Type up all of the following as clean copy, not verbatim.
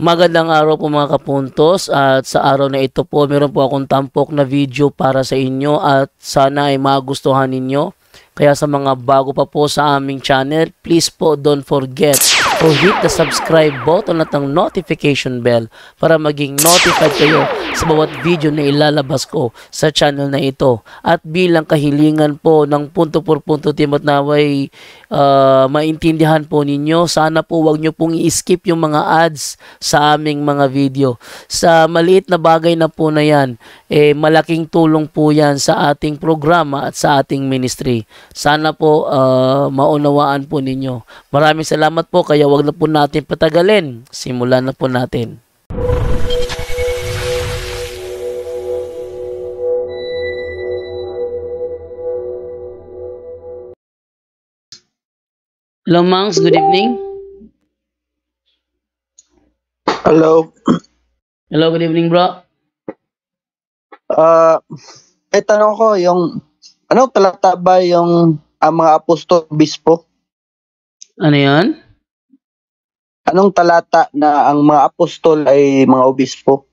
Magandang araw po mga kapuntos, at sa araw na ito po meron po akong tampok na video para sa inyo at sana ay magustuhan ninyo. Kaya sa mga bago pa po sa aming channel, please po don't forget to hit the subscribe button at ang notification bell para maging notified kayo sa bawat video na ilalabas ko sa channel na ito. At bilang kahilingan po ng punto por punto team at naway maintindihan po ninyo, sana po wag nyo pong i-skip yung mga ads sa aming mga video. Sa maliit na bagay na po na yan, malaking tulong po yan sa ating programa at sa ating ministry. Sana po maunawaan po ninyo. Maraming salamat po, kaya wag na po natin patagalin. Simulan na po natin. Hello, Mangs. Good evening. Hello. Hello, good evening, bro. Tanong ko, yung anong talata ba yung ang mga apostol bispo? Ano yan? Anong talata na ang mga apostol ay mga obispo?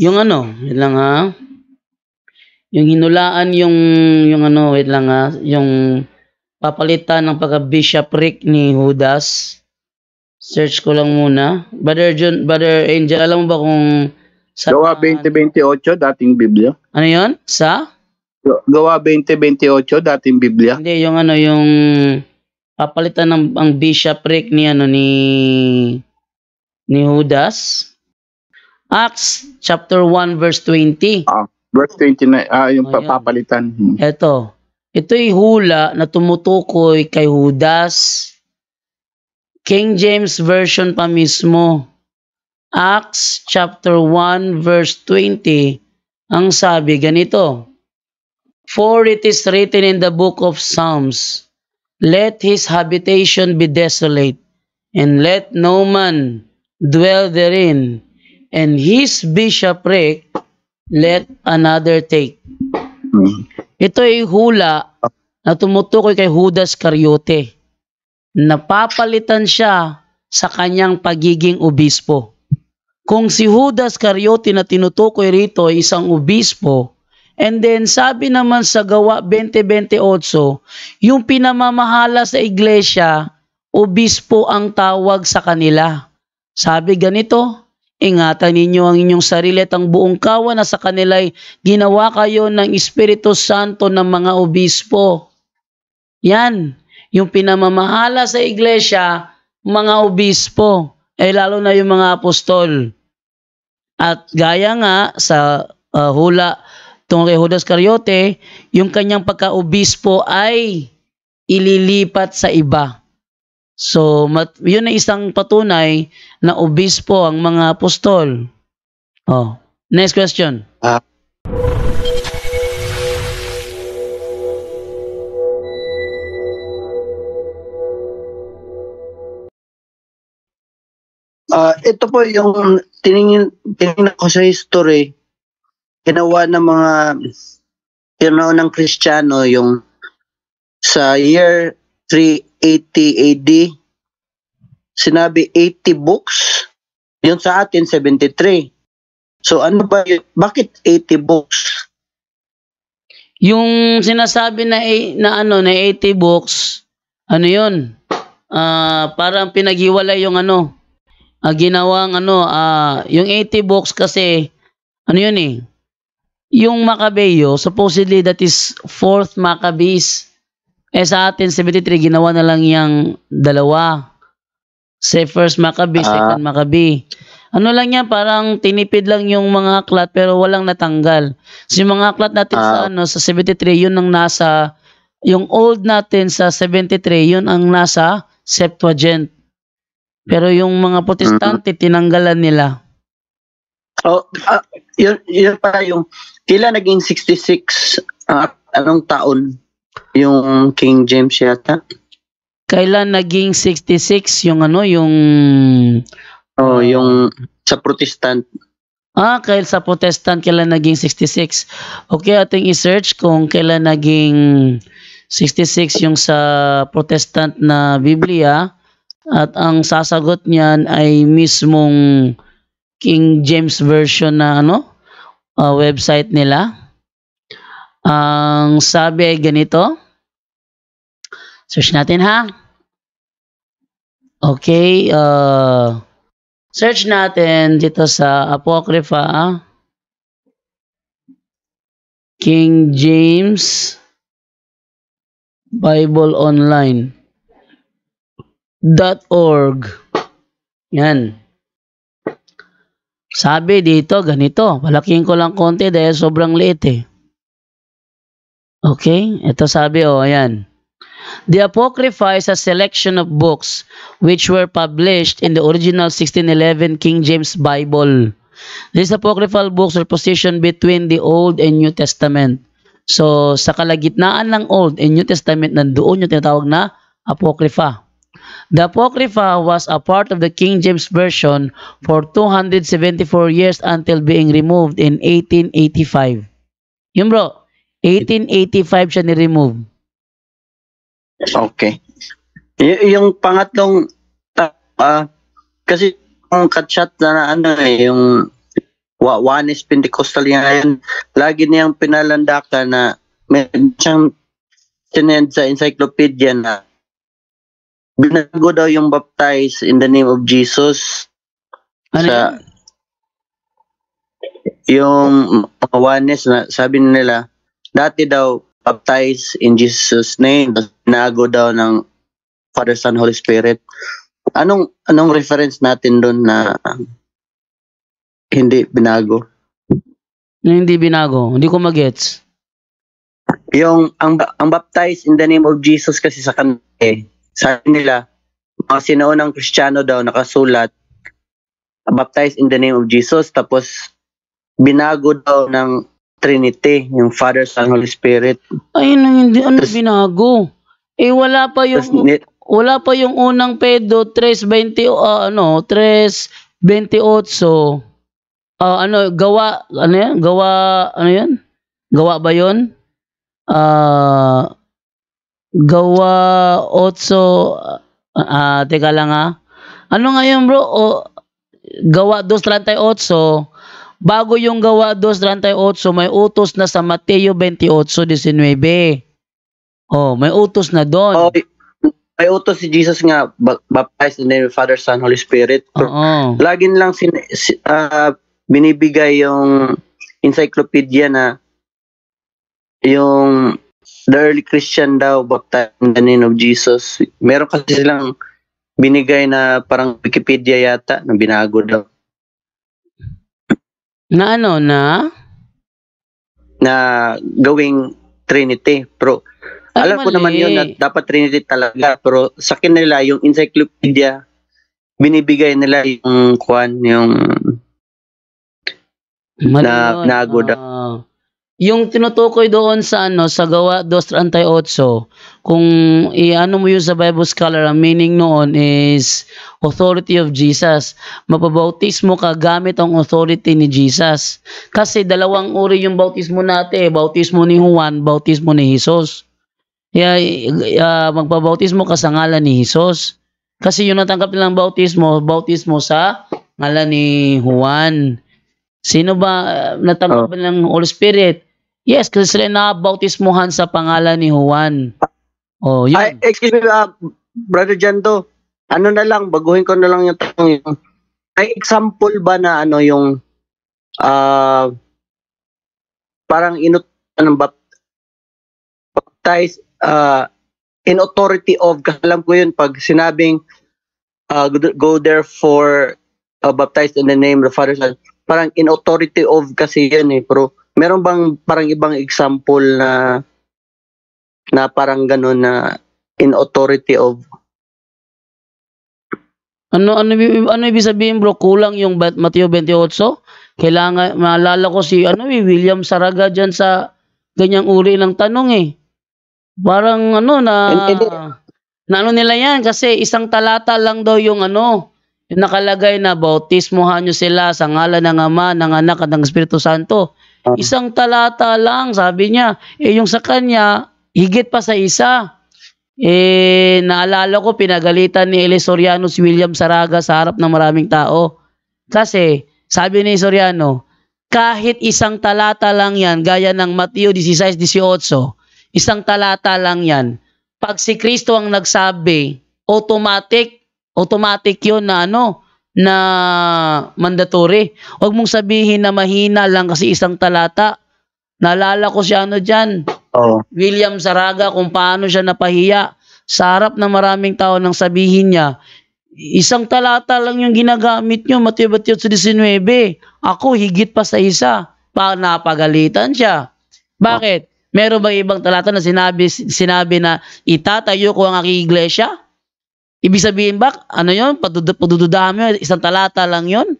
Yung ano, wait lang ha. Yung hinulaan yung ano, wait lang ha. Yung papalitan ng pagka-bishopric ni Judas. Search ko lang muna. Brother Angel, alam mo ba kung Gawa 20:28, dating Biblia. Ano yon? Sa? Gawa 20:28, dating Biblia. Hindi, yung ano, yung papalitan ng ang bishopric ni ano ni Judas. Acts chapter 1 verse 20. Verse 29, yung papalitan. Ito'y hula na tumutukoy kay Judas. King James Version pa mismo. Acts chapter 1 verse 20. Ang sabi ganito. For it is written in the book of Psalms, let his habitation be desolate, and let no man dwell therein, and his bishopric let another take. Ito ay hula na tumutukoy kay Judas Iscariote. Napapalitan siya sa kanyang pagiging obispo. Kung si Judas Iscariote na tinutukoy rito ay isang obispo, and then sabi naman sa Gawa 20:28, yung pinamamahala sa iglesia, obispo ang tawag sa kanila. Sabi ganito, ingatan ninyo ang inyong sarili at ang buong kawan na sa kanila'y ginawa kayo ng Espiritu Santo ng mga obispo. Yan, yung pinamamahala sa iglesia, mga obispo, lalo na yung mga apostol. At gaya nga sa hula tungkol kay Judas Iscariote, yung kanyang pagka-obispo ay ililipat sa iba. So, yun ay isang patunay na obispo ang mga apostol. Next question. Ito po yung tiningin ko sa history, ginawa ng mga ng Kristiyano yung sa year 380 AD, sinabi 80 books, yun sa atin 73. So ano ba yun? Bakit 80 books? Yung sinasabi na 80 books, ano yun? Parang pinaghiwalay yung ginawang yung 80 books kasi yun yung Maccabeyo, supposedly that is 4th Maccabees. Sa atin 73, ginawa na lang yung dalawa. Say 1st Maccabee, 2nd Maccabee. Ano lang yan, parang tinipid lang yung mga aklat pero walang natanggal. So yung mga aklat natin sa 73, yun ang nasa, yung old natin sa 73, yun ang nasa Septuagint. Pero yung mga Protestante, tinanggalan nila. Yun pa yung, kailan naging 66, anong taon? Yung King James yata? Kailan naging 66 yung yung yung sa Protestant. Kailan sa Protestant kailan naging 66? Okay, ating i-search kung kailan naging 66 yung sa Protestant na Biblia. At ang sasagot niyan ay mismong King James Version na website nila. Ang sabi ay ganito. Search natin ha. Okay, search natin dito sa Apocrypha. King James Bible Online.org. Yan. Sabi dito, ganito. Palakihin ko lang konti dahil sobrang liit eh. Okay? Ito sabi, ayan. The Apocrypha is a selection of books which were published in the original 1611 King James Bible. These apocryphal books are positioned between the Old and New Testament. So, sa kalagitnaan ng Old and New Testament, nandoon yung tinatawag na Apocrypha. The Apocrypha was a part of the King James Version for 274 years until being removed in 1885. Yun bro, 1885 siya ni-remove. Okay. Yung pangatlong, kasi yung katchat na yung Juanes Pentecostal yan, lagi niyang pinalandakan na may siyang sinend sa encyclopedia na binago daw yung baptize in the name of Jesus. Ano sa yung mga Juanes na sabi nila dati daw baptize in Jesus name, binago daw ng Father, Son, Holy Spirit. Anong reference natin doon na hindi binago? Hindi binago, hindi ko magets. Yung ang baptize in the name of Jesus kasi sa kanila sabi nila, mga sinaunang Kristiyano daw nakasulat, baptized in the name of Jesus, tapos binago daw ng Trinity, yung Father, Son, Holy Spirit. Ay, hindi, binago? Wala pa yung unang Pedro 3:20, 3:28. Gawa ba yun? Gawa 8, teka lang ano nga yun bro? Gawa 2:38, bago yung Gawa 2:38, may utos na sa Mateo 28:19. May utos na doon. May utos si Jesus nga, baptized in the name of Father, Son, Holy Spirit. Lagi lang binibigay yung encyclopedia na yung the early Christian daw baptized in the name of Jesus. Meron kasi silang binigay na parang Wikipedia yata na binago daw. Na na gawing Trinity. Pero alam ko naman yun na dapat Trinity talaga. Pero sa kanila yung encyclopedia binibigay nila yung nago daw. Yung tinutukoy doon sa sa Gawa 2:38, kung iano mo yun sa Bible scholar, ang meaning noon is authority of Jesus. Mapabautismo ka gamit ang authority ni Jesus. Kasi dalawang uri yung bautismo natin, bautismo ni Juan, bautismo ni Jesus. Kaya magpabautismo ka sa ngalan ni Jesus. Kasi yung natanggap nilang bautismo sa ngalan ni Juan. Sino ba natanggap ng Holy Spirit? Yes, kasi sila nabautismuhan sa pangalan ni Juan. Yun. Excuse me, Brother Jando. Baguhin ko na lang yung tanong. May example ba na yung parang baptize in authority of, alam ko yun pag sinabing go there baptized in the name of the Father, Son, parang in authority of kasi yun pero meron bang parang ibang example na parang gano'n na in authority of? Ano ibig sabihin bro? Kulang yung Mateo 28? Kailangan, maalala ko si William Saraga dyan sa ganyang uri ng tanong Parang nila yan kasi isang talata lang daw yung yung nakalagay na bautismuhan nyo sila sa ngalan ng Ama, ng Anak at ng Espiritu Santo. Isang talata lang, sabi niya. Yung sa kanya, higit pa sa isa. Naalala ko pinagalitan ni Eli Soriano si William Saraga sa harap ng maraming tao. Kasi sabi ni Soriano, kahit isang talata lang yan, gaya ng Mateo 16:18, isang talata lang yan. Pag si Kristo ang nagsabi, automatic yun na na mandatory. Huwag mong sabihin na mahina lang kasi isang talata. Naalala ko si dyan, Oo. William Saraga, kung paano siya napahiya sa harap ng maraming tao nang sabihin niya, isang talata lang yung ginagamit nyo, Mateo 19. Ako, higit pa sa isa. Napagalitan siya. Bakit? Meron bang ibang talata na sinabi na itatayo ko ang aking iglesia? Ibig sabihin ba, ano yun? Padududahan mo, isang talata lang yun?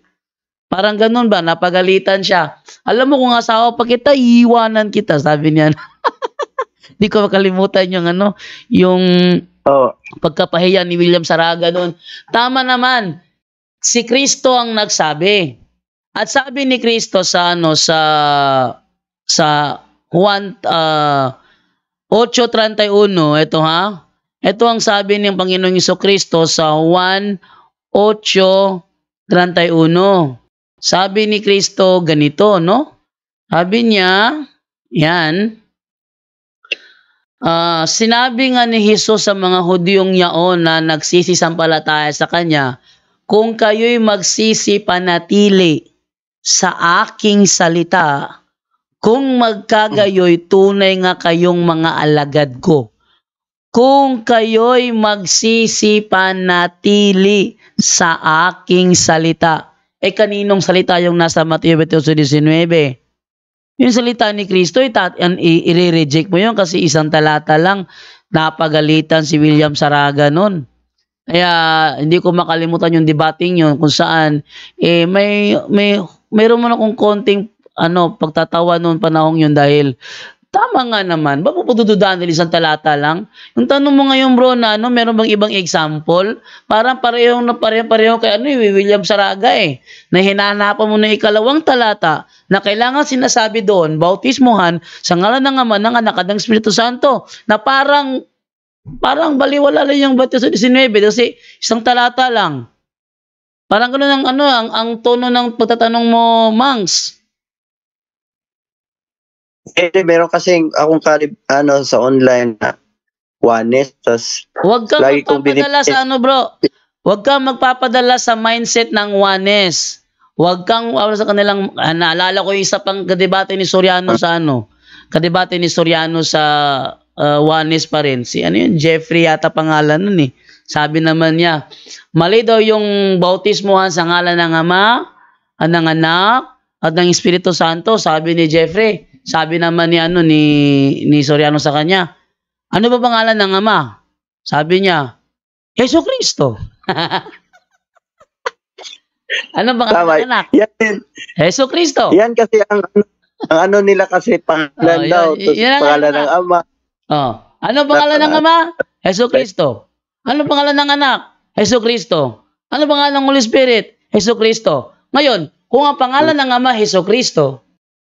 Parang ganun ba? Napagalitan siya. Alam mo kung asawa pa kita, iiwanan kita, sabi niya. Hindi ko makalimutan yung yung Oo. pagkapahiya ni William Saraga doon. Tama naman. Si Kristo ang nagsabi. At sabi ni Kristo sa sa Juan 8:31, ito ha. Ito ang sabi ng Panginoong Jesucristo sa Juan 8:31. Sabi ni Kristo ganito, no? Sabi niya, yan, sinabi nga ni Jesus sa mga Hudyong yaon na nagsisisampalataya sa Kanya, kung kayo'y magsisipanatili sa aking salita, kung magkagayoy, tunay nga kayong mga alagad ko. Kung kayo'y magsisipanatili sa aking salita. Kaninong salita yung nasa Mateo 19? Yung salita ni Kristo, i-reject mo yun kasi isang talata lang. Napagalitan si William Saraga nun. Kaya hindi ko makalimutan yung debating yun kung saan mayroon mo na kung konting pagtatawa noon panahong yun dahil tama nga naman, ba pupudududahan nila isang talata lang? Yung tanong mo ngayon bro na meron bang ibang example? Parang pareho kay William Saraga na hinahanapan mo na ikalawang talata na kailangan sinasabi doon, bautismuhan sa ngalan ng Ama, ng Anak at ng Espiritu Santo, na parang baliwala lang yung Mateo 19 kasi isang talata lang. Parang ganoon ang tono ng pagtatanong mo, Mangs. Meron kasing akong sa online na oneness, tas Huwag kang lagi kong magpapadala sa bro. Huwag kang magpapadala sa mindset ng oneness. Huwag kang sa kanilang, naalala ko yung isa pang kadebate ni Soriano sa kadebate ni Soriano sa oneness pa rin. Si yun, Jeffrey yata pangalan nun Sabi naman niya, mali daw yung bautismuhan sa ngalan ng Ama, ng Anak, at ng Espiritu Santo, sabi ni Jeffrey. Sabi naman ni Soriano sa kanya, ano ba pangalan ng Ama? Sabi niya, Jesucristo. Ano pangalan ng anak? Yan, Jesucristo. yan kasi ang nila kasi pangalan daw. Pangalan ng Ama. Ano pangalan ng Ama? Jesucristo. Ano pangalan ng anak? Jesucristo. Ano pangalan ng Holy Spirit? Jesucristo. Ngayon, kung ang pangalan ng Ama, Jesucristo,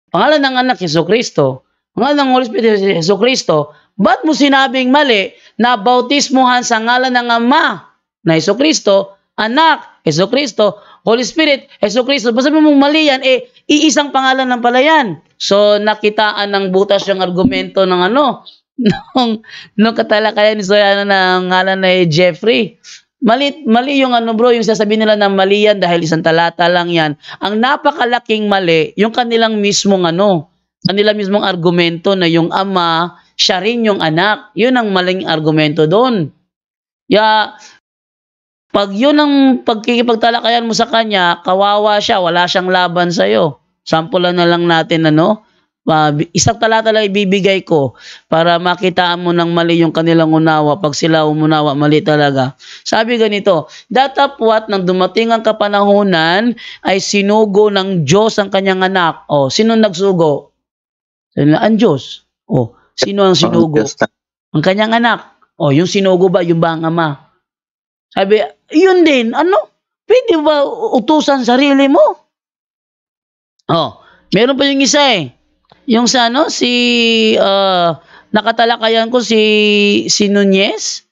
pangalan ng anak, Jesucristo, pangalan ng Holy Spirit, Jesucristo, ba't mo sinabing mali na bautismuhan sa ngalan ng Ama na Jesucristo, Anak, Jesucristo, Holy Spirit, Jesucristo? Basta mo mong mali yan, iisang pangalan ng pala yan. So, nakitaan ng butas yung argumento ng nung katalakayan ni Soriano ng ngalan na Jeffrey. Mali yung bro, yung sasabihin nila na mali yan dahil isang talata lang yan. Ang napakalaking mali, yung kanilang mismong argumento na yung Ama, siya rin yung anak. Yun ang maling argumento doon. Pag yun ang pagkikipagtalakayan mo sa kanya, kawawa siya, wala siyang laban sa'yo. Sample na lang natin isang talata lang ibibigay ko para makitaan mo ng mali yung kanilang unawa. Pag sila umunawa, mali talaga. Sabi ganito, datapwat nang dumating ang kapanahunan ay sinugo ng Diyos ang kanyang anak. Sino nagsugo? Ang Diyos. Sino ang sinugo? Ang kanyang anak. Yung sinugo ba? Yung ba ang Ama? Sabi, yun din. Pwede ba utusan sarili mo? Meron pa yung isa Yung si Nakatalakayan ko si Nunez.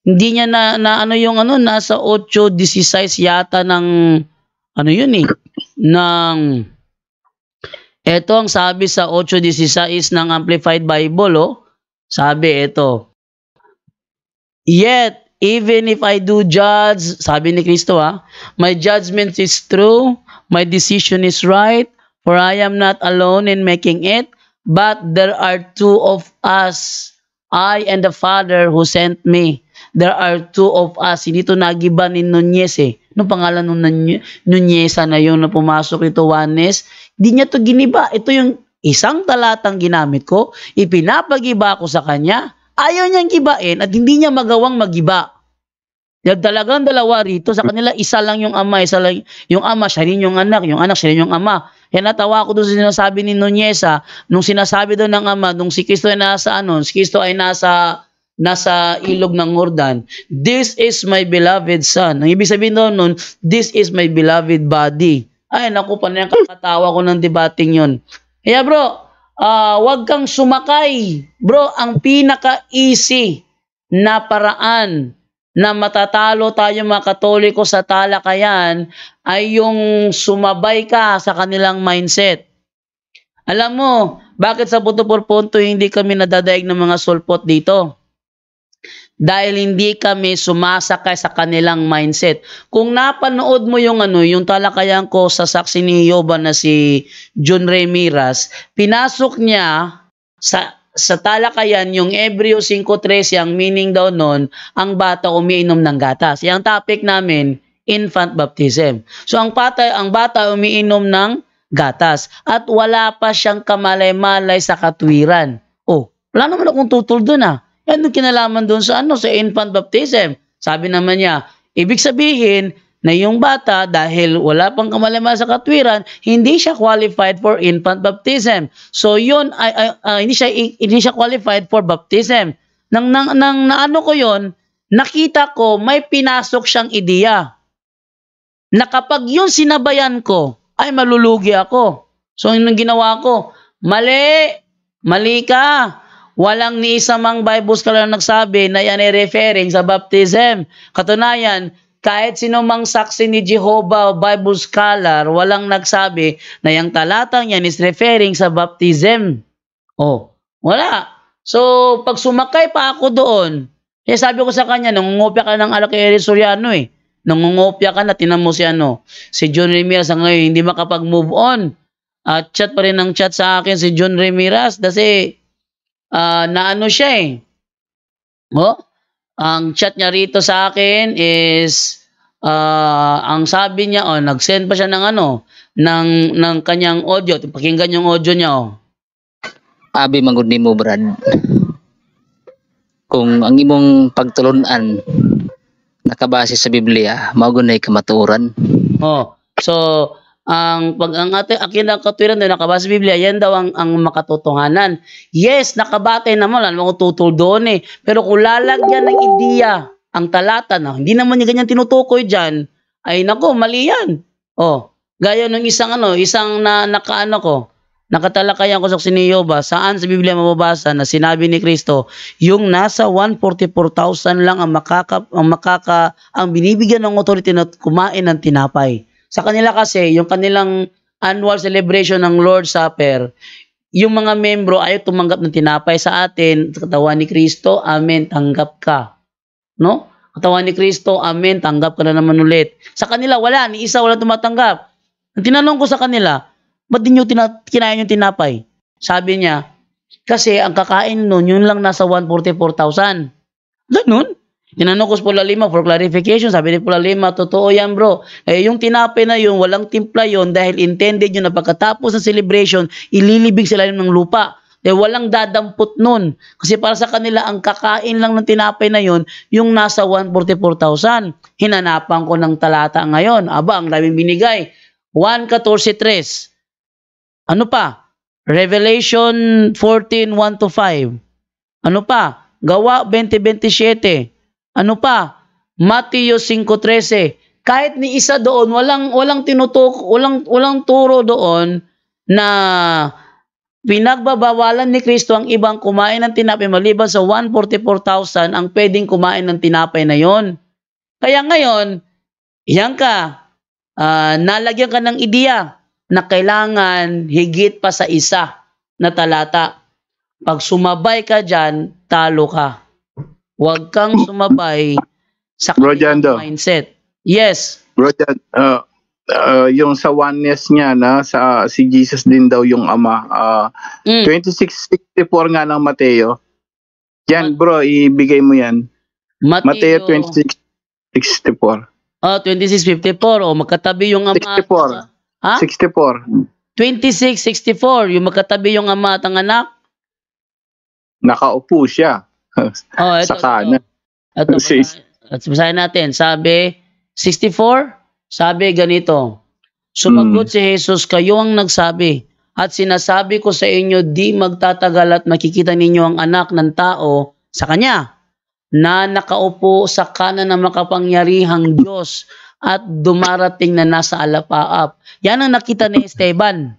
Hindi niya na ano yung ano, nasa 8:16 yata ng ano yun eh, ng eto ang sabi sa 8:16 ng Amplified Bible, oh. Sabi ito, "Yet, even if I do judge," sabi ni Kristo "my judgment is true, my decision is right, for I am not alone in making it, but there are two of us, I and the Father who sent me." There are two of us. Hindi ito nagiba ni Nunez eh. Anong pangalan nung Nuneza na yun na pumasok ito, Juanes? Hindi niya ito giniba. Ito yung isang talatang ginamit ko. Ipinapagiba ko sa kanya. Ayaw niyang gibain at hindi niya magawang magiba. Talagang dalawa rito. Sa kanila, isa lang yung ama. Isa lang yung ama, siya rin yung anak. Yung anak, siya rin yung ama. Kaya natawa ko doon sa sinasabi ni Nuneza. Nung sinasabi doon ng ama, nung si Kristo ay nasa si Kristo ay nasa ilog ng Jordan, "This is my beloved son." Ang ibig sabihin doon nun, "This is my beloved body." Ay, naku, panay kakatawa ko ng debating yun. Kaya bro, wag kang sumakay. Bro, ang pinaka-easy na paraan na matatalo tayo mga Katoliko sa talakayan ay yung sumabay ka sa kanilang mindset. Alam mo, bakit sa Punto por Punto hindi kami nadadaig ng mga sulpot dito? Dahil hindi kami sumasakay sa kanilang mindset. Kung napanood mo yung yung talakayan ko sa saksi ni Yoba na si John Ramirez, pinasok niya sa talakayan yung Hebreo 5:13, ang meaning daw nun, ang bata umiinom ng gatas. Yung topic namin, infant baptism. So ang bata umiinom ng gatas at wala pa siyang kamalay-malay sa katwiran. Oh, wala naman akong tutol dun Ano kinalaman doon sa infant baptism? Sabi naman niya, ibig sabihin na yung bata dahil wala pang kamalay-malay sa katwiran, hindi siya qualified for infant baptism. So yun hindi siya qualified for baptism. Nang naano ko yun, nakita ko may pinasok siyang ideya. Na kapag yun sinabayan ko, ay malulugi ako. So yung ginawa ko, mali ka. Walang ni isa mang Bible scholar nagsabi na yan ay referring sa baptism. Katunayan, kahit sino mang saksi ni Jehovah o Bible scholar, walang nagsabi na yung talatang yan is referring sa baptism. Oh, wala. So, pag sumakay pa ako doon, sabi ko sa kanya, nangungopia ka ng alak kay Eric Soriano Nangungopia ka na, tinan mo si John Ramirez ngayon, hindi makapag-move on. Chat pa rin ng chat sa akin si John Ramirez kasi naano siya ang chat niya rito sa akin is ang sabi niya nag-send pa siya ng ng kanyang audio. Pakinggan yung audio niya Abi mangud nimo Brad. Kung ang imong pagtulunan nakabase sa Biblia, mao gunay kamatuoran. So ang aking katwiran doon nakabase sa Biblia, yan daw ang makatotohanan. Yes, nakabatay naman, alam mo tutol doon Pero kung lalagyan ng ideya ang talata hindi naman niya ganyan tinutukoy dyan, ay nako, mali yan. Gaya ng isang nakatalakayan ko sa Yoba, saan sa Biblia mababasa na sinabi ni Kristo, yung nasa 144,000 lang ang binibigyan ng authority na kumain ng tinapay. Sa kanila kasi, yung kanilang annual celebration ng Lord's Supper, yung mga membro ayaw tumanggap ng tinapay. Sa atin, sa katawan ni Kristo, amen, tanggap ka. No? Katawan ni Kristo, amen, tanggap ka na naman ulit. Sa kanila, wala, ni isa wala tumatanggap. Tinanong ko sa kanila, ba't din nyo kinain yung tinapay? Sabi niya, kasi ang kakain nun, yun lang nasa 144,000. Ganun. Tinanong ko sa Pula Lima for clarification. Sabi ni Pula Lima, totoo yan bro. Yung tinapay na yun, walang timpla yun dahil intended yun na pagkatapos ng celebration, ililibig sila ng lupa. Walang dadampot nun. Kasi para sa kanila, ang kakain lang ng tinapay na yun, yung nasa 144,000. Hinanapan ko ng talata ngayon. Aba, ang daming binigay. 1:14:3. Ano pa? Revelation 14:1-5. Ano pa? Gawa 20:27. Ano pa? Mateo 5:13. Kahit ni isa doon, walang turo doon na Pinagbabawalan ni Kristo ang ibang kumain ng tinapay maliban sa 144,000 ang pwedeng kumain ng tinapay na yon. Kaya ngayon, yan ka, nalagyan ka ng ideya na kailangan higit pa sa isa na talata. Pag sumabay ka dyan, talo ka. Huwag kang sumabay sa Bro kanilang Jando. mindset. Yes. Bro, yung sa oneness niya na si Jesus din daw yung ama. 26:64 nga ng Mateo. Yan bro, ibigay mo yan. Mateo 26:64. 26:54. O, magkatabi yung ama. 64. Ha? 64. 26:64. Yung magkatabi yung ama at ang anak. Nakaupo siya. Oh, ito, Sa kanan. Ito, basahin natin. Sabi, 64, sabi ganito, sumagot si Jesus, kayo ang nagsabi, at sinasabi ko sa inyo, di magtatagal at makikita ninyo ang anak ng tao sa kanya, na nakaupo sa kanan ng makapangyarihang Diyos at dumarating na nasa alapaap. Yan ang nakita ni Esteban.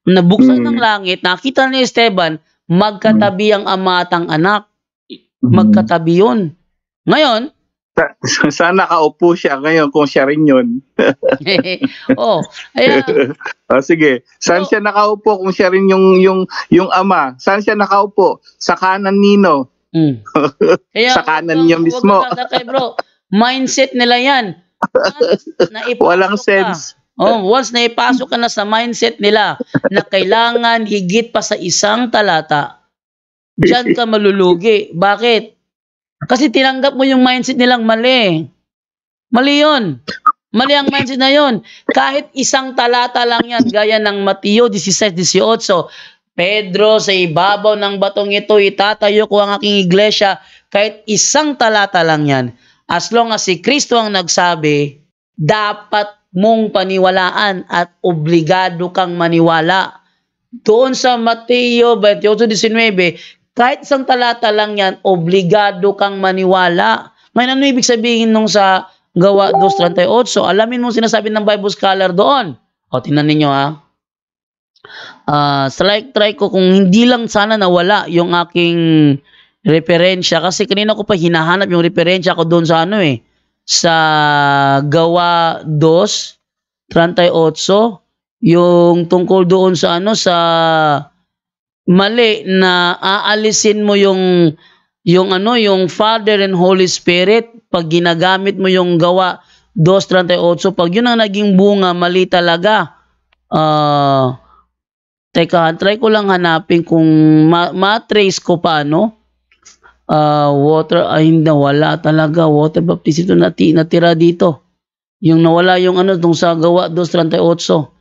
Nabuksan ng langit, nakita ni Esteban, magkatabi ang ama at ang anak. Magkatabi yun. Ngayon, Saan nakaupo siya ngayon kung siya rin yun? Sige. Saan siya nakaupo kung siya rin yung ama? Saan siya nakaupo? Sa kanan nino. Sa kanan niya mismo. Bro, mindset nila yan. Walang sense. Once naipasok ka na sa mindset nila na kailangan higit pa sa isang talata, diyan ka malulugi. Bakit? Kasi tinanggap mo yung mindset nilang mali. Mali yun. Mali ang mindset na yun. Kahit isang talata lang yan, gaya ng Mateo 16:18, Pedro, sa ibabaw ng batong ito, itatayo ko ang aking iglesia. Kahit isang talata lang yan. As long as si Kristo ang nagsabi, dapat mong paniwalaan at obligado kang maniwala. Doon sa Mateo 28:19, kahit isang talata lang yan, obligado kang maniwala. Ngayon, ano ibig sabihin nung sa Gawa 2:38? Alamin mo sinasabi ng Bible scholar doon. O, tingnan ninyo ha. Try ko kung hindi lang sana nawala yung aking referensya. Kasi kanina ko pa hinahanap yung referensya ko doon sa sa Gawa 2:38, yung tungkol doon sa sa mali na aalisin mo yung Father and Holy Spirit pag ginagamit mo yung Gawa 2:38, pag yun ang naging bunga, mali talaga. Teka, try ko lang hanapin kung ma-trace ko pa, water, hindi, wala talaga. Water baptism ito natira dito. Yung nawala yung dun sa Gawa 2:38.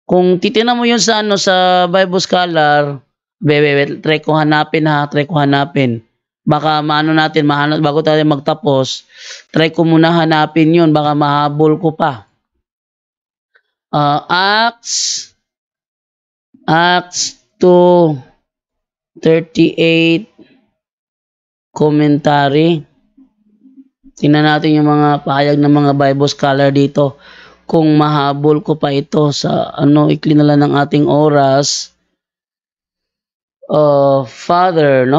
Kung titingnan mo yun sa sa Bible scholar, try ko hanapin. Baka maano natin, mahanap bago tayo magtapos. Try ko muna hanapin yun, baka mahabol ko pa. Acts 2:38 commentary. Tingnan natin yung mga pahayag ng mga Bible scholar dito. Kung mahabol ko pa ito sa ikli na lang ng ating oras. Father,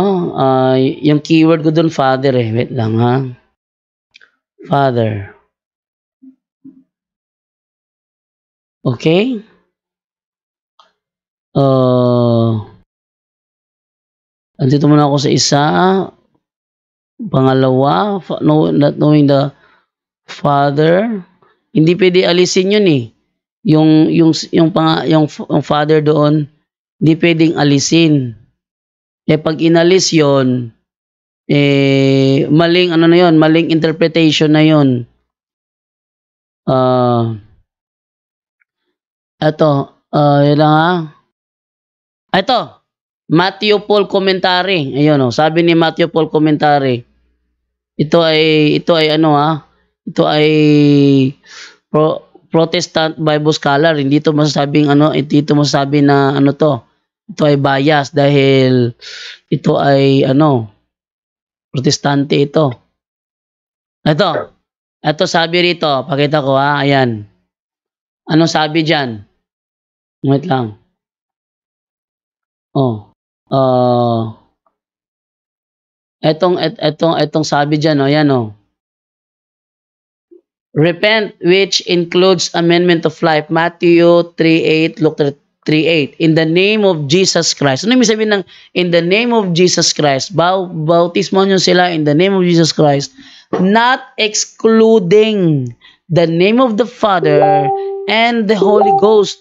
yung keyword ko dun, Father Wait lang ha. Father. Okay? Andito muna ako sa isa. Pangalawa, not knowing the Father. Hindi pwede alisin yun yung Father doon, hindi pwedeng alisin. Pag inalis yon, maling maling interpretation na yon. Yun lang ha. Ito, Matthew Paul commentary. Ayun sabi ni Matthew Paul commentary. Ito ay Protestant Bible scholar. Hindi ito masasabing dito masasabi na to. Ito ay bias dahil ito ay Protestante ito. Ito sabi rito, pakita ko ha, ayan. Anong sabi diyan? Wait lang. Oh. Etong sabi diyan, oh, yan, oh. Repent, which includes amendment of life. Matthew 3:8, Luke 3:8. In the name of Jesus Christ. Ano ibig sabihin ng in the name of Jesus Christ? Bautismo nyo sila in the name of Jesus Christ. Not excluding the name of the Father and the Holy Ghost,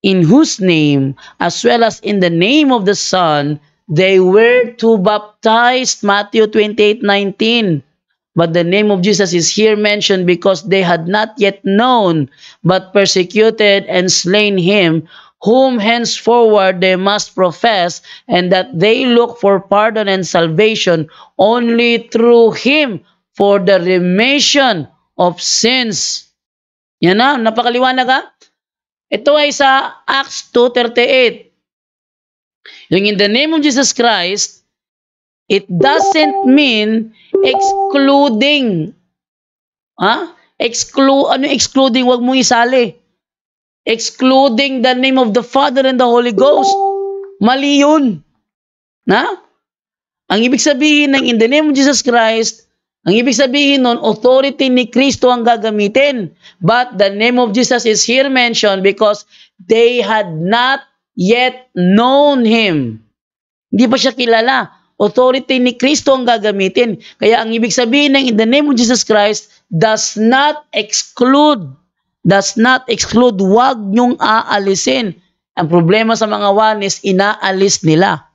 in whose name, as well as in the name of the Son, they were to baptize. Matthew 28:19. But the name of Jesus is here mentioned because they had not yet known, but persecuted and slain him, whom henceforward they must profess, and that they look for pardon and salvation only through him for the remission of sins. Yan na, napakaliwanag ha? Ito ay sa Acts 2:38. Yung in the name of Jesus Christ, it doesn't mean excluding. Ha? Excluding? Wag mong isali. Excluding the name of the Father and the Holy Ghost. Mali yun. Na? Ang ibig sabihin ng in the name of Jesus Christ, ang ibig sabihin nun, authority ni Kristo ang gagamitin. But the name of Jesus is here mentioned because they had not yet known Him. Hindi pa siya kilala. Authority ni Kristo ang gagamitin. Kaya ang ibig sabihin ng in the name of Jesus Christ does not exclude. Wag niyong aalisin. Ang problema sa mga wanis, inaalis nila.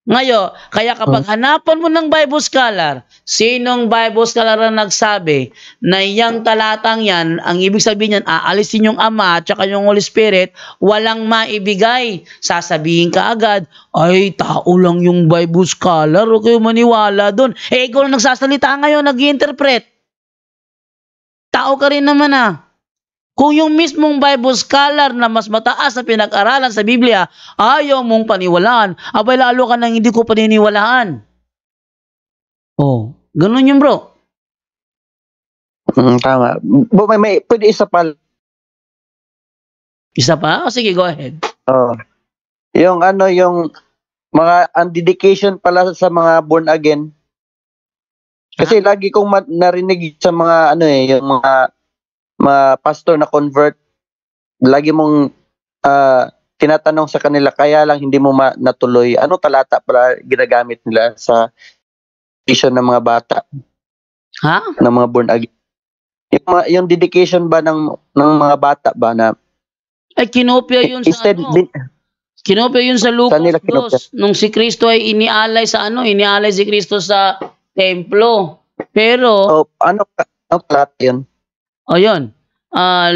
Ngayon, kaya kapag hanapan mo ng Bible scholar, sinong Bible scholar ang nagsabi na yung talatang yan, ang ibig sabihin yan, aalisin yung Ama at saka yung Holy Spirit, walang maibigay. Sasabihin ka agad, ay, tao lang yung Bible scholar, huwag kayo maniwala doon. Eh, ikaw na nagsasalita ngayon, nag-i-interpret. Tao ka rin naman ah. Kung yung mismong Bible scholar na mas mataas na pinag-aralan sa Biblia, ayaw mong paniwalaan, abay lalo ka nang hindi ko paniniwalaan. Oh, ganun yun bro. Tama. May pwede isa pa. Isa pa? O sige, go ahead. Yung mga dedication pala sa mga born again. Kasi lagi kong narinig sa mga yung mga pastor na convert, lagi mong tinatanong sa kanila, kaya lang hindi mo natuloy. Ano talata para ginagamit nila sa dedication ng mga bata? Ng mga born again. Yung dedication ba ng mga bata ba na ay kinopya yun instead, kinopya yun sa Lucas 2 nung si Kristo ay inialay si Kristo sa templo. Pero ano talata yun? O yun,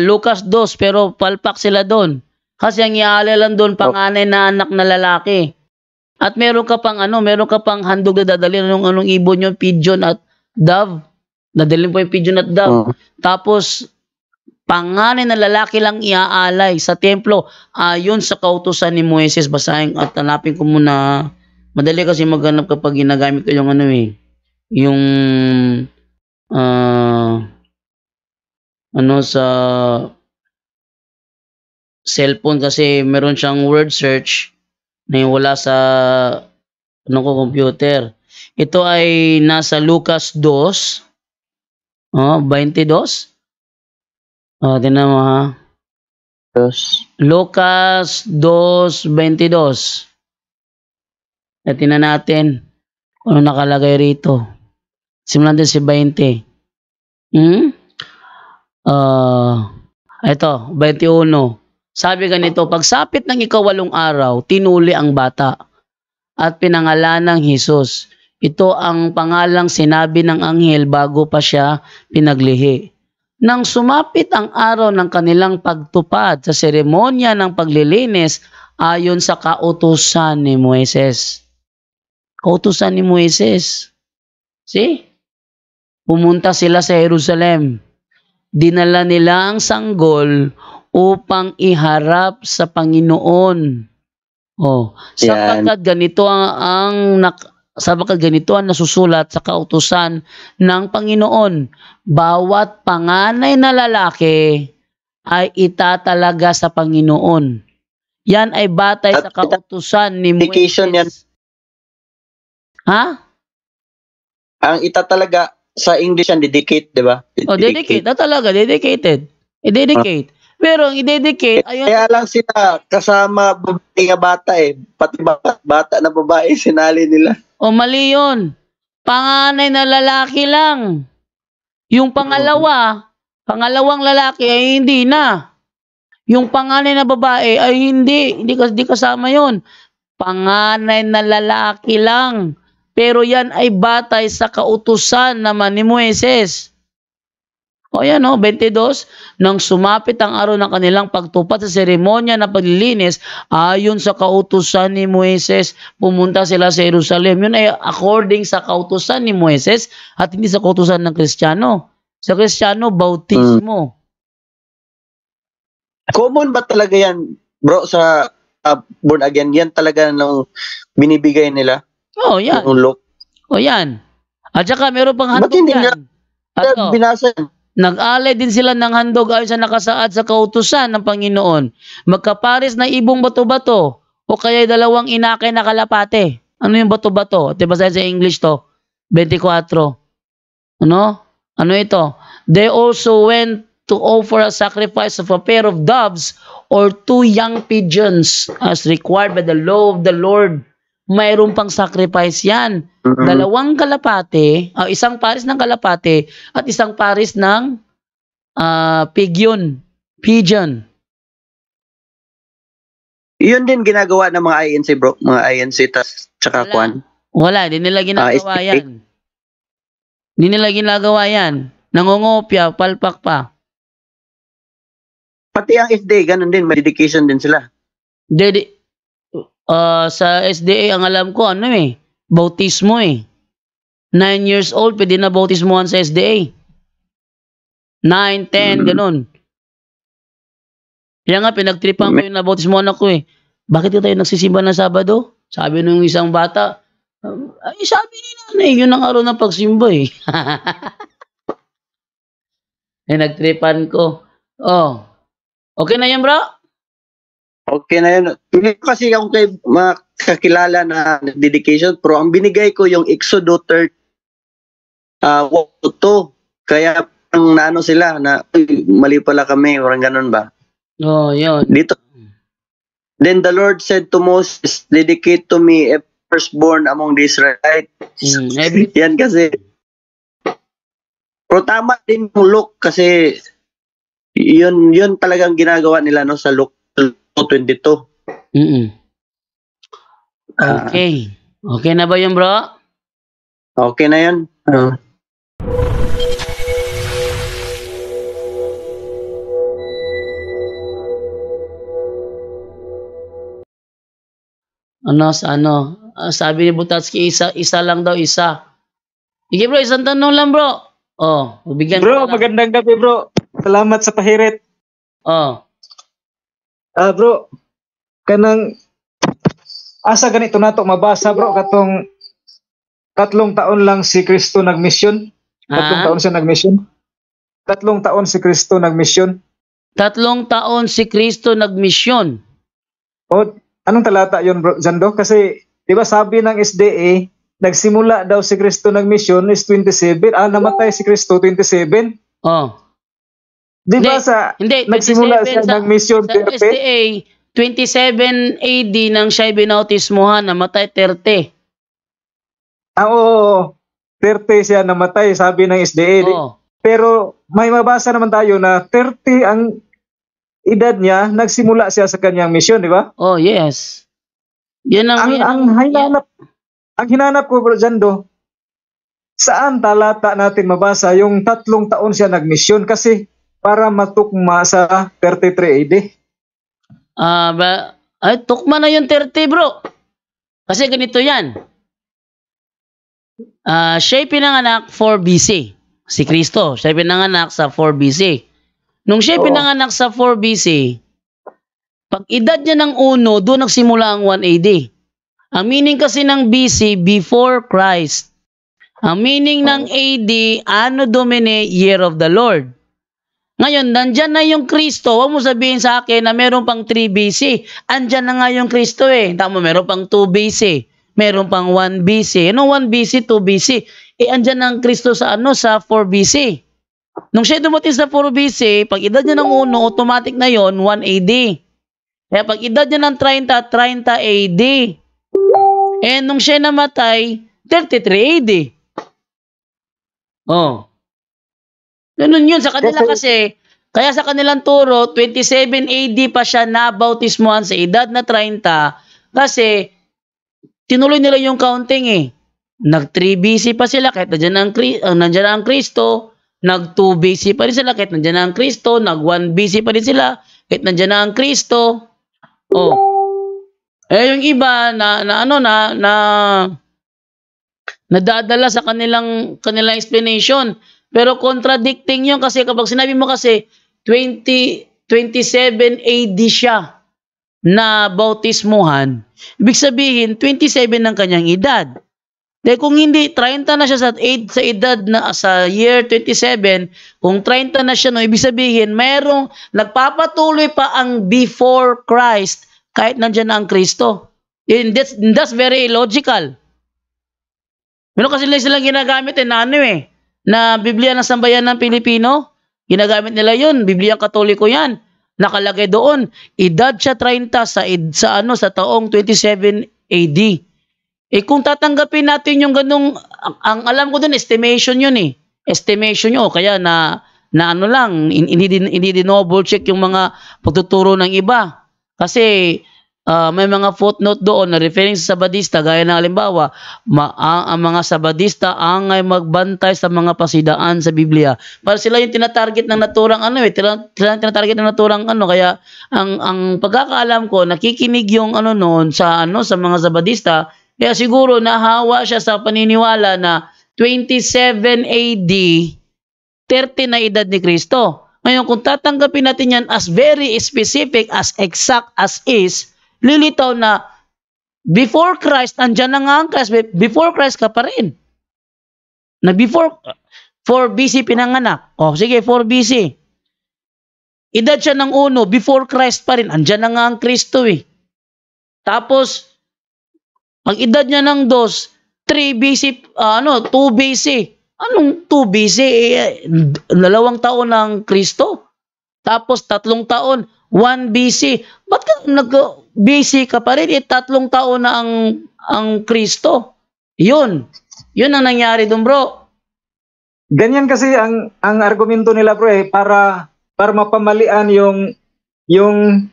Lucas 2, pero palpak sila doon. Kasi ang iaalay lang doon, panganay na anak na lalaki. At meron ka pang handog na dadalhin ng anong ibon yung pigeon at dove. Dadalhin po yung pigeon at dove. Tapos, panganay na lalaki lang iaalay sa templo. Ayon sa kautusan ni Moises, basahin at hanapin ko muna. Madali kasi maghanap kapag ginagamit ko yung sa cellphone kasi meron siyang word search na wala sa computer. Ito ay nasa Lucas 2, 22. Tingnan mo ha. Lucas 2:22. Tingnan natin ano nakalagay rito. Simulan natin si 20. Ito, 21. Sabi ganito, pagsapit ng ika-8 araw, tinuli ang bata at pinangalan ng Jesus. Ito ang pangalang sinabi ng anghel bago pa siya pinaglihi. Nang sumapit ang araw ng kanilang pagtupad sa seremonya ng paglilinis ayon sa kautusan ni Moises. Kautusan ni Moises. See? Pumunta sila sa Jerusalem. Dinala nila ang sanggol upang iharap sa Panginoon. Sapagkat ganito ang nasusulat sa kautusan ng Panginoon. Bawat panganay na lalaki ay itatalaga sa Panginoon. Yan ay batay At sa kautusan ni dedication yan. Moises. Ha? Ang ita talaga sa English yan, dedicate, di ba? O, dedicate. Talaga, dedicated. I-dedicate. Pero ang i-dedicate, ayun, Kaya lang sila kasama babae nga bata eh. Pati bata na babae, sinali nila. o mali yun. Panganay na lalaki lang. Yung pangalawang lalaki ay hindi na. Yung panganay na babae ay hindi kasama yon. Panganay na lalaki lang. Pero yan ay batay sa kautusan naman ni Moises. O yan 22, nang sumapit ang araw ng kanilang pagtupad sa seremonya na paglilinis, ayon sa kautusan ni Moises, pumunta sila sa Jerusalem. Yun ay according sa kautusan ni Moises at hindi sa kautusan ng Kristiyano. Sa Kristiyano, bautismo. Common ba talaga yan, bro, sa born again? Yan talaga nung binibigay nila? Oh, yan. Yung look. O yan. At saka meron pang Ba't handog hindi yan. At Binasa yan. nag-alay din sila ng handog ayon sa nakasaad sa kautusan ng Panginoon. Magkapares na ibong bato-bato o kaya dalawang inakay na kalapate. Ano yung bato-bato? Diba sa English to? 24. Ano? Ano ito? They also went to offer a sacrifice of a pair of doves or 2 young pigeons as required by the law of the Lord. Mayroon pang sacrifice yan. Dalawang kalapate, isang pares ng kalapate at isang pares ng pigeon. Yun din ginagawa ng mga INC, bro. Mga INC, tsaka kwan. Wala, di nila ginagawa yan. Di nila ginagawa yan. Nangungopya, palpak pa. Pati ang SDA, ganun din. May dedication din sila. Sa SDA, ang alam ko, bautismo eh. 9 years old, pwede na bautismohan sa SDA. 9, 10, ganun. Kaya nga, pinagtripan ko yung nabautismohan ako eh. Bakit tayo nagsisimba ng Sabado? Sabi nung isang bata, ay sabi ni nanay, yun ang araw ng pagsimba eh. Nagtripan ko. Oh. Okay na yan, bro? Okay na yun. Hindi kasi ako kay makakilala na dedication, pero ang binigay ko yung Exodo 3, 1-2. Kaya ang naano sila na mali pala kami, orang ganun ba? Oh, yun. Dito. Then the Lord said to Moses, dedicate to me a firstborn among the Israelites. Yan kasi. Pero tama din yung look kasi yun talagang ginagawa nila no sa look 22. Okay. Okay na ba yun, bro? Okay na yun. Sabi ni Butatsky, isa lang daw, isa. Sige bro, isang tanong lang bro. Oh, bigyan bro, magandang gabi bro. Salamat sa pahirit. Oh. Bro, kanang asa ganito nato mabasa bro katong 3 taon lang si Kristo nagmisyon. 3 taon siya nagmisyon. 3 taon si Kristo nagmisyon. 3 taon si Kristo nagmisyon. O anong talata yon bro Jando? Kasi di ba sabi ng SDA nagsimula daw si Kristo nagmisyon is 27. Namatay si Kristo 27. Oh. Di ba nagsimula siya ng mission sa SDA 27 AD nang siya binautismohan, namatay 30. Oo. 30 siya namatay, sabi ng SDA. Oh. Pero may mabasa naman tayo na 30 ang edad niya, nagsimula siya sa kanyang mission, di ba? Oh, yes. Yan ang hinanap ko, Bro Jando, saan talata natin mabasa yung 3 taon siya nagmisyon? Kasi para matukma sa 33 AD. Tukma na yung 30 bro. Kasi ganito yan. Siya pinanganak 4 BC. Si Kristo, siya pinanganak sa 4 BC. Nung siya pinanganak sa 4 BC, pag edad niya ng 1, doon nagsimula ang 1 AD. Ang meaning kasi ng BC, before Christ. Ang meaning ng AD, Anno Domini, Year of the Lord. Ngayon, nandyan na yung Kristo. Huwag mo sabihin sa akin na meron pang 3 BC. Andyan na nga yung Kristo eh. Tama, meron pang 2 BC. Meron pang 1 BC. Ano 1 BC, 2 BC? Andyan ang Kristo sa sa 4 BC. Nung siya dumating sa 4 BC, pag edad niya ng 1, automatic na yon 1 AD. Kaya pag edad niya ng 30, 30 AD. And nung siya namatay, 33 AD. Oh. Ganun yun sa kanila kasi. Kaya sa kanilang turo, 27 AD pa siya nabautismuhan sa edad na 30 kasi tinuloy nila yung counting eh. Nag 3 BC pa sila kahit nandiyan na ang Kristo. Nag 2 BC pa rin sila kahit nandiyan na ang Kristo. Nag 1 BC pa rin sila kahit nandiyan na ang Kristo. Oh. Yung iba nadadala sa kanilang explanation. Pero contradicting yun kasi kapag sinabi mo kasi 27 AD siya na bautismuhan, ibig sabihin 27 ng kanyang edad. Dahil kung hindi 30 na siya sa edad na sa year 27, kung 30 na siya, no, ibig sabihin mayroong nagpapatuloy pa ang before Christ kahit nandiyan na ang Kristo. That's very illogical. Meron kasi silang ginagamit na Biblia ng Sambayan ng Pilipino. Ginagamit nila yun. Biblia Katoliko yan. Nakalagay doon. Edad siya 30 sa taong 27 AD. Kung tatanggapin natin yung ganung, ang alam ko doon, estimation yun eh. Estimation yun. Kaya hindi din-double check yung mga pagtuturo ng iba. Kasi, may mga footnote doon na referring sa Sabadista, gaya ng halimbawa, ang mga Sabadista angay magbantay sa mga pasidaan sa Biblia. Para sila yung tinatarget ng naturang tinatarget ng naturang kaya ang pagkakaalam ko, nakikinig yung noon sa mga Sabadista, kaya siguro nahawa siya sa paniniwala na 27 AD, 30 na edad ni Kristo. Ngayon, kung tatanggapin natin yan as very specific, as exact as is, lilitaw na before Christ, andyan na nga ang Christ, before Christ ka pa rin. Na before 4 BC pinanganak. Sige, 4 BC. Edad siya ng 1, before Christ pa rin, andyan na nga ang Kristo eh. Tapos, ang edad niya ng 2, 3 BC, 2 BC. Anong 2 BC? 2 taon ng Kristo. Tapos, 3 taon, 1 BC. Ba't ka BC ka pa rin? 3 taon na ang Kristo. Yun ang nangyari doon, bro. Ganyan kasi ang argumento nila, bro, para mapamalian yung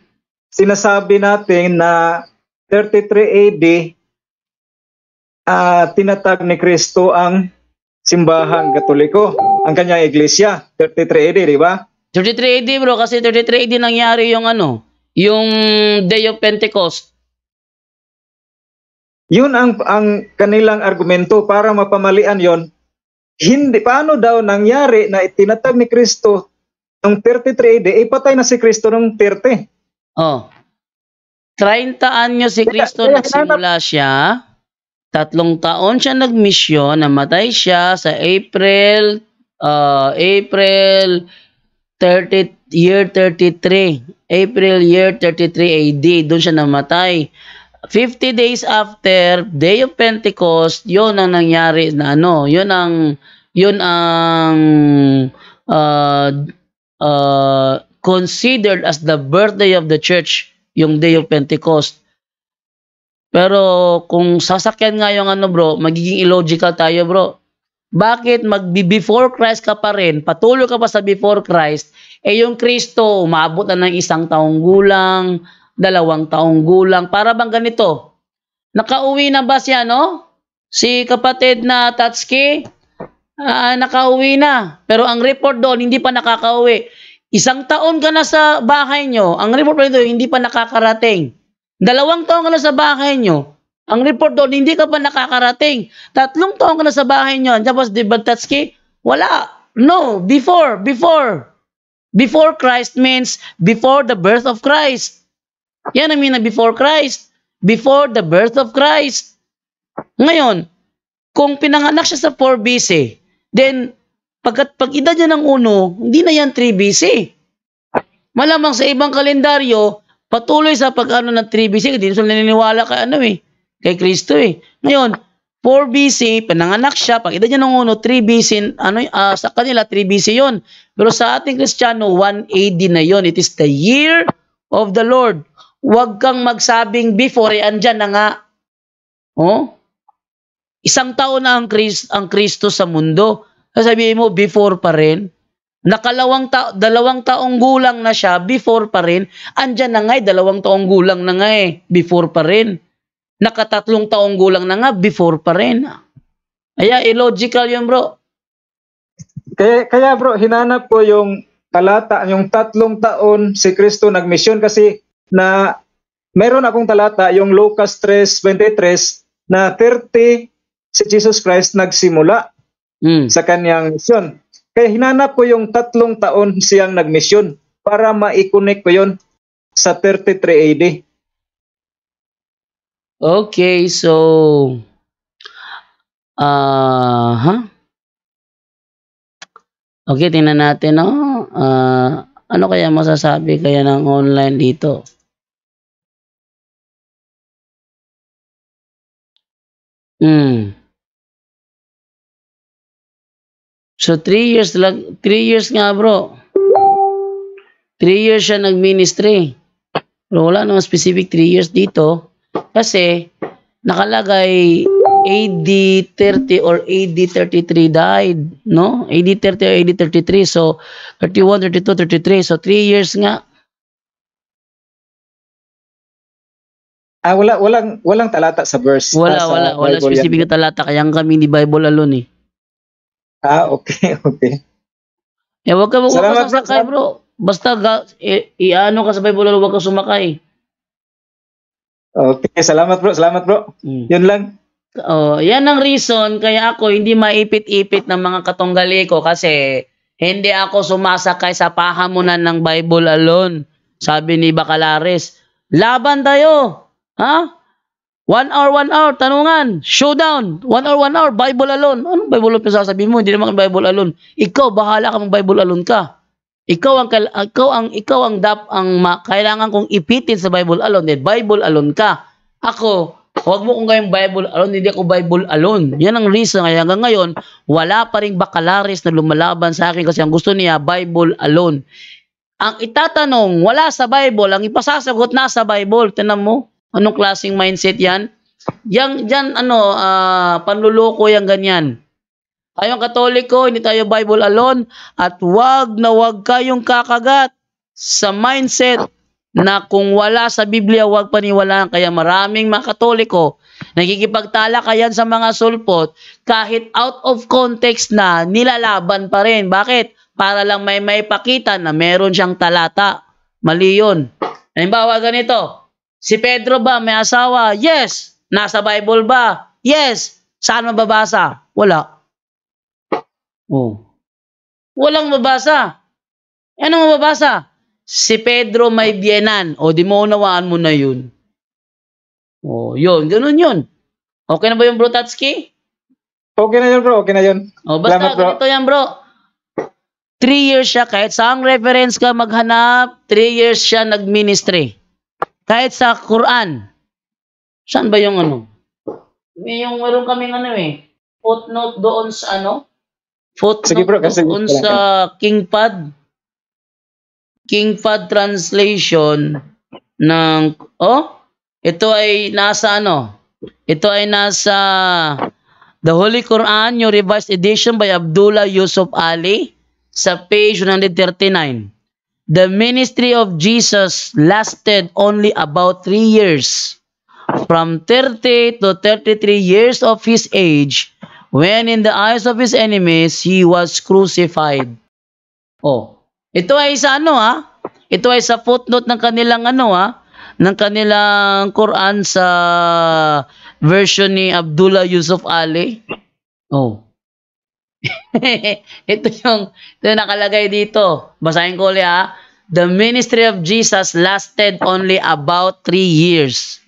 sinasabi natin na 33 AD tinatag ni Kristo ang simbahang Katoliko, ang kanyang iglesia. 33 AD, di ba? 33 AD, bro, kasi 33 AD nangyari yung yung Day of Pentecost. Yun ang kanilang argumento para mapamalian yon. Hindi, paano daw nangyari na itinatag ni Kristo ng 33 AD, patay na si Kristo ng 30. 30 anyo si Kristo nagsimula siya. 3 taon siya nagmisyon, namatay siya sa April 30 year 33. April year 33 AD, doon siya namatay. 50 days after Day of Pentecost, yun ang nangyari na yun ang considered as the birthday of the church, yung Day of Pentecost. Pero kung sasakyan nga yung bro, magiging illogical tayo, bro. Bakit before Christ ka pa rin, patuloy ka pa sa before Christ, yung Kristo umabot na ng 1 taong gulang, 2 taong gulang, para bang ganito? Nakauwi na ba siya, si kapatid na Tatsuki? Nakauwi na. Pero ang report doon, hindi pa nakakauwi. 1 taon ka na sa bahay nyo, ang report doon, hindi pa nakakarating. 2 taon ka na sa bahay nyo, ang report doon, hindi ka pa nakakarating. 3 taon ka na sa bahay nyo, tapos di ba Tatsuki? Wala. No, before. Before Christ means before the birth of Christ. Yan ang mean na before Christ. Before the birth of Christ. Ngayon, kung pinanganak siya sa 4 BC, then pag edad niya ng 1, hindi na yan 3 BC. Malamang sa ibang kalendaryo, patuloy sa pag-ano ng 3 BC, hindi sila naniniwala kay Kristo eh. Ngayon, 4 BC, pananganak siya, pag edad niya ng 1, 3 BC, sa kanila 3 BC yon. Pero sa ating Kristiyano, 1 AD na yon. It is the year of the Lord. Huwag kang magsabing before, andyan na nga. Oh? 1 taon na ang Kristo sa mundo. Sabihin mo, before pa rin. 2 taong gulang na siya, before pa rin. Andyan na nga 2 taong gulang na nga before pa rin. 3 taong gulang na nga, before pa rin. Kaya illogical yun, bro. Kaya bro, hinanap ko yung talata, yung 3 taon si Kristo nagmisyon kasi na meron akong talata, yung Lucas 3:23, na 30 si Jesus Christ nagsimula sa kanyang misyon. Kaya hinanap ko yung 3 taon siyang nagmisyon para ma-connect ko yun sa 33 AD. Okay, so okay, tingnan natin, no? Ano kaya masasabi kaya ng online dito? So 3 years lang, 3 years nga, bro. 3 years siya nag-ministry. Pero wala namang specific 3 years dito kasi nakalagay AD 30 or AD 33 died, no? AD 30 or AD 33. So 31, 32, 33. So 3 years nga. Walang talata sa verse. Wala specific na talata kaya kami di Bible alone eh. Okay. Huwag ka sasakay, bro. Basta iano ka sa Bible alone, huwag ka sumakay. Okay, salamat bro. Yun lang. Yan ang reason kaya ako hindi maipit-ipit ng mga katunggali ko kasi hindi ako sumasakay sa pahamunan ng Bible alone. Sabi ni Bacalares, laban tayo. Ha? 1 hour, tanungan, showdown, 1 hour, Bible alone. Anong Bible alone sasabihin mo? Hindi naman Bible alone. Ikaw, bahala ka ng Bible alone ka. Ikaw ang kailangan kong ipitin sa Bible alone. Bible alone ka. Ako, huwag mo kung gawing Bible alone, hindi ako Bible alone. Yan ang reason. Kaya hanggang ngayon, wala pa ring Bacalares na lumalaban sa akin kasi ang gusto niya, Bible alone. Ang itatanong, wala sa Bible, ang ipasasagot nasa Bible. Tingnan mo, anong klaseng mindset yan? Diyan, panluloko yan ganyan. Tayong Katoliko, hindi tayo Bible alone at wag kayong kakagat sa mindset na kung wala sa Biblia, wag paniwalaan. Kaya maraming mga Katoliko nakikipagtalakayan sa mga sulpot kahit out of context na nilalaban pa rin. Bakit? Para lang may pakita na meron siyang talata. Mali yun. Halimbawa ganito, si Pedro ba may asawa? Yes. Nasa Bible ba? Yes. Saan mababasa? Wala. Walang mabasa. Anong mababasa? Si Pedro may biyenan. Di mo unawaan mo na yun. Yun. Ganun yun. Okay na ba yung bro Tatsuki? Okay na yun bro. Basta salamat, bro. ganito yan bro. 3 years siya. Kahit saang reference ka maghanap, 3 years siya nag-ministry. Kahit sa Quran. Saan ba yung yung meron kaming footnote doon sa Sige bro, doon sa Kingpad translation ng ito ay nasa The Holy Quran, yung revised edition by Abdullah Yusuf Ali sa page 139. The ministry of Jesus lasted only about 3 years, from 30 to 33 years of his age, when in the eyes of his enemies, he was crucified. Ito ay sa ito ay sa footnote ng kanilang ng kanilang Quran sa version ni Abdullah Yusuf Ali. ito nakalagay dito. Basahin ko ulit The ministry of Jesus lasted only about 3 years.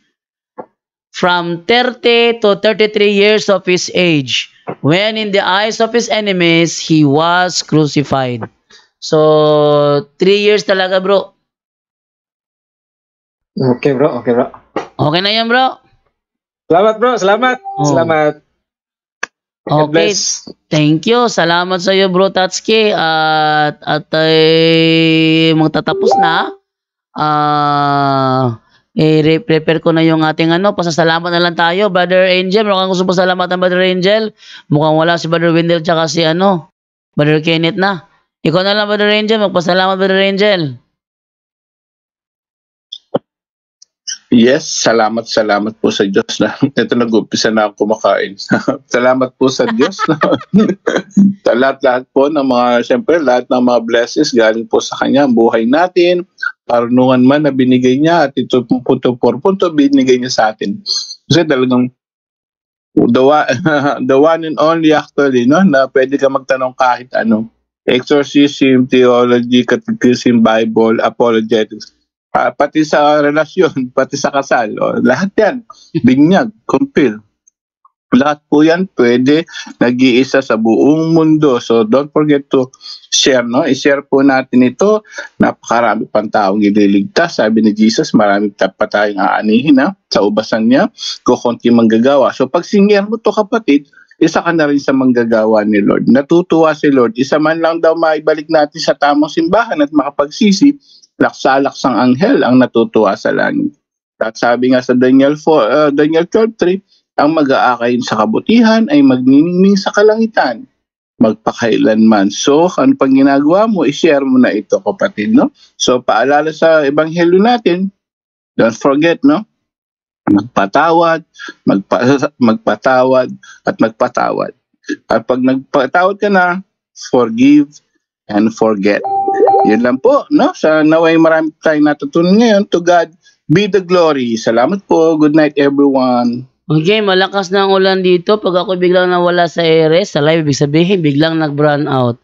From 30 to 33 years of his age, when in the eyes of his enemies, he was crucified. So, 3 years talaga, bro. Okay, bro. Okay, bro. Okay na yan, bro. Salamat, bro. Salamat. Oh. Salamat. God Okay. bless. Thank you. Salamat sa iyo, bro Tatsuki. At magtatapos na. I-prepare ko na yung ating pasasalamat na lang tayo. Brother Angel, mukhang gusto pasalamatan, Brother Angel. Mukhang wala si Brother Wendell tsaka si Brother Kenneth na. Ikaw na lang, Brother Angel. Magpasalamat, Brother Angel. Yes, salamat po sa Diyos na ito nag-umpisa na ako kumakain. Salamat po sa Diyos na sa lahat po ng mga, siyempre lahat ng mga blessings galing po sa Kanya, ang buhay natin, karunungan man na binigay niya at ito punto binigay niya sa atin. Kasi talagang the one and only actually, no, na pwede ka magtanong kahit ano. Exorcism, theology, catechism, Bible, apologetics. Pati sa relasyon, pati sa kasal, lahat yan, binyag, kumpil. Lahat po yan pwede nag-iisa sa buong mundo. So don't forget to share, no? I-share po natin ito. Napakarami pang taong ililigtas. Sabi ni Jesus, marami pa tayong aanihin sa ubasan niya. Kukunti manggagawa. So pag singihan mo to kapatid, isa ka na rin sa manggagawa ni Lord. Natutuwa si Lord. Isa man lang daw maibalik natin sa tamang simbahan at makapagsisi, laksa-laksang anghel ang natutuwa sa langit. At sabi nga sa Daniel 12:3, ang mag-aakayin sa kabutihan ay magniningning sa kalangitan, magpakailanman. So, ano pang ginagawa mo? I-share mo na ito, kapatid, no? So, paalala sa ebanghelyo natin, don't forget, no? Magpatawad, magpatawad, at magpatawad. At pag nagpatawad ka na, forgive and forget. Yun lang po, no? Sa naway marami tayong natutunan ngayon. To God be the glory. Salamat po. Good night, everyone. Okay, malakas na ang ulan dito. Pag ako biglang nawala sa ere, sa live, ibig sabihin, biglang nag-brown out.